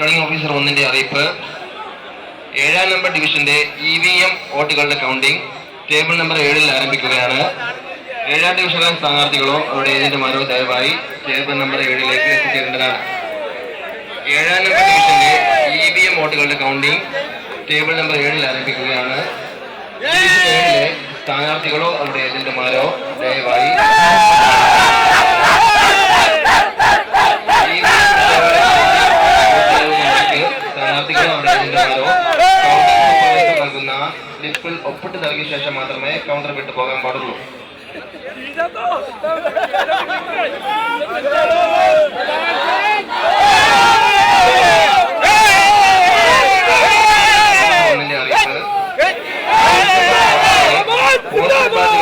Returning officer 1 അറിയിപ്പ്. 7ാം number ഡിവിഷന്റെ EVM വോട്ടുകളുടെ കൗണ്ടിംഗ് ടേബിൾ നമ്പർ 7 ആരംഭിക്കുകയാണ്. 7ാം ഡിവിഷനിലെ സ്ഥാനാർത്ഥികളോ അവരുടെ ഏജന്റുമാരോ ദയവായി ടേബിൾ നമ്പർ 7 എത്തിച്ചേരേണ്ടതാണ്. 7ാം നമ്പർ ഡിവിഷന്റെ EVM വോട്ടുകളുടെ കൗണ്ടിംഗ് ടേബിൾ നമ്പർ 7 ആരംഭിക്കുകയാണ്. ഡിവിഷൻ 7 സ്ഥാനാർത്ഥികളോ അവരുടെ ഏജന്റുമാരോ ദയവായി സ്ഥാനാർത്ഥികളോ അവരുടെ ഏജന്റുമാരോ കൗണ്ടിംഗ് നൽകുന്ന സ്ലിപ്പിൽ ഒപ്പിട്ട് നൽകിയ ശേഷം മാത്രമേ കൗണ്ടർ വിട്ടു പോകാൻ പാടുള്ളൂ. Zindabad!